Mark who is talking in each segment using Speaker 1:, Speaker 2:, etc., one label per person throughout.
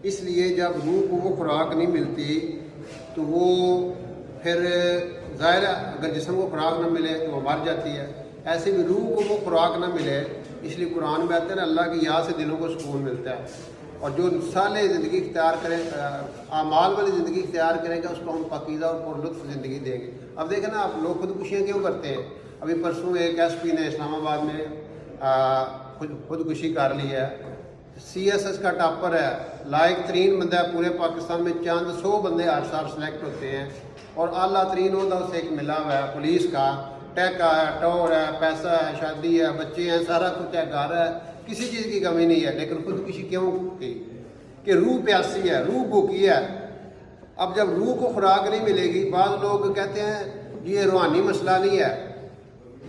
Speaker 1: اس لیے جب روح کو وہ خوراک نہیں ملتی تو وہ پھر ظاہر ہے اگر جسم کو خوراک نہ ملے تو وہ مر جاتی ہے، ایسے بھی روح کو وہ خوراک نہ ملے، اس لیے قرآن میں آتے ہیں اللہ کی یاد سے دلوں کو سکون ملتا ہے۔ اور جو صالح زندگی اختیار کریں، اعمال والی زندگی اختیار کریں گا، اس کو ہم پاکیزہ اور پر لطف زندگی دیں گے۔ اب دیکھیں نا، آپ لوگ خودکشیاں کیوں کرتے ہیں؟ ابھی پرسوں ایک ایس پی نے اسلام آباد میں خودکشی کر لی ہے، سی ایس ایس کا ٹاپر ہے، لائق ترین بندہ ہے پورے پاکستان میں، چند 100 بندے ہر سال سلیکٹ ہوتے ہیں، اور اعلیٰ ترین عہدہ اسے ایک ملا ہوا ہے پولیس کا، ٹیکا ہے، ٹور ہے، پیسہ ہے، شادی ہے، بچے ہیں، سارا کچھ ہے، گھر ہے، کسی چیز کی کمی نہیں ہے، لیکن خودکشی کیوں کی؟ کہ روح پیاسی ہے، روح بھوکی ہے۔ اب جب روح کو خوراک نہیں ملے گی، بعض لوگ کہتے ہیں یہ روحانی مسئلہ نہیں ہے،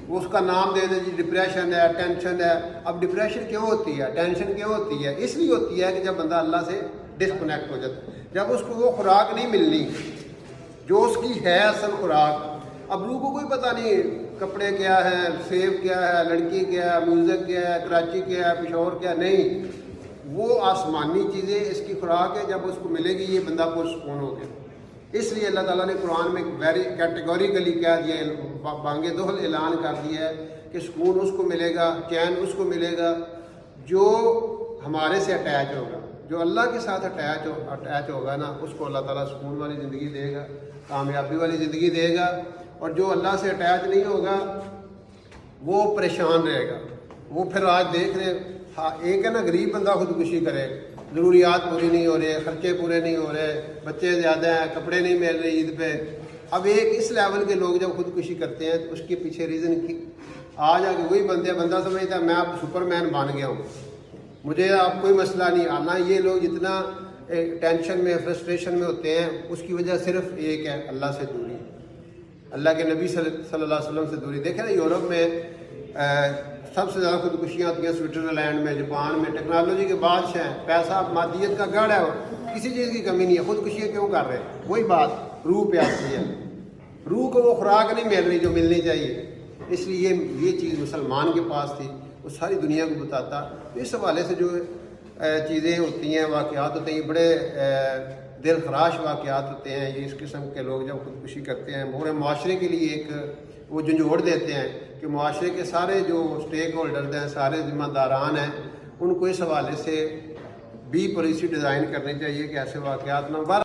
Speaker 1: وہ اس کا نام دے دیں جی ڈپریشن ہے، ٹینشن ہے۔ اب ڈپریشن کیوں ہوتی ہے، ٹینشن کیوں ہوتی ہے؟ اس لیے ہوتی ہے کہ جب بندہ اللہ سے ڈسکنیکٹ ہو جاتا ہے، جب اس کو وہ خوراک نہیں ملنی جو اس کی ہے اصل خوراک۔ اب روح کو کوئی پتہ نہیں کپڑے کیا ہے، سیب کیا ہے، لڑکی کیا ہے، میوزک کیا ہے، کراچی کیا ہے، پشاور کیا ہے، نہیں، وہ آسمانی چیزیں اس کی خوراک ہے، جب اس کو ملے گی یہ بندہ پرسکون ہو گیا۔ اس لیے اللہ تعالیٰ نے قرآن میں ویری کیٹیگوریکلی کہہ دیا ہے، بانگ دہل اعلان کر دیا ہے کہ سکون اس کو ملے گا، چین اس کو ملے گا جو ہمارے سے اٹیچ ہوگا، جو اللہ کے ساتھ اٹیچ ہوگا نا، اس کو اللہ تعالیٰ سکون والی زندگی دے گا، کامیابی والی زندگی دے گا۔ اور جو اللہ سے اٹیچ نہیں ہوگا وہ پریشان رہے گا۔ وہ پھر آج دیکھ رہے، ہاں ایک ہے نا غریب بندہ خودکشی کرے، ضروریات پوری نہیں ہو رہے، خرچے پورے نہیں ہو رہے، بچے زیادہ ہیں، کپڑے نہیں مل رہے عید پہ۔ اب ایک اس لیول کے لوگ جب خودکشی کرتے ہیں تو اس کے پیچھے ریزن کی آ جا کے وہی بندہ سمجھتا ہے میں اب سپر مین بن گیا ہوں، مجھے اب کوئی مسئلہ نہیں آنا۔ یہ لوگ جتنا ٹینشن میں، فرسٹریشن میں ہوتے ہیں، اس کی وجہ صرف ایک ہے، اللہ سے دوری، اللہ کے نبی صلی اللہ علیہ وسلم سے دوری۔ دیکھیں نا، یورپ میں سب سے زیادہ خودکشیاں ہوتی ہیں، سوئٹزرلینڈ میں، جاپان میں، ٹیکنالوجی کے بادشاہ ہیں، پیسہ مادیت کا گڑھ ہے، کسی چیز کی کمی نہیں ہے، خودکشیاں کیوں کر رہے ہیں؟ وہی بات، روح پیاسی ہے، روح کو وہ خوراک نہیں مل رہی جو ملنی چاہیے۔ اس لیے یہ چیز مسلمان کے پاس تھی، وہ ساری دنیا کو بتاتا۔ اس حوالے سے جو چیزیں ہوتی ہیں، واقعات ہوتے ہیں، بڑے دل خراش واقعات ہوتے ہیں۔ یہ اس قسم کے لوگ جب خودکشی کرتے ہیں، پورے معاشرے کے لیے ایک وہ جھنجھوڑ دیتے ہیں کہ معاشرے کے سارے جو سٹیک ہولڈرز ہیں، سارے ذمہ داران ہیں، ان کو اس حوالے سے بھی پالیسی ڈیزائن کرنی چاہیے کہ ایسے واقعات نہ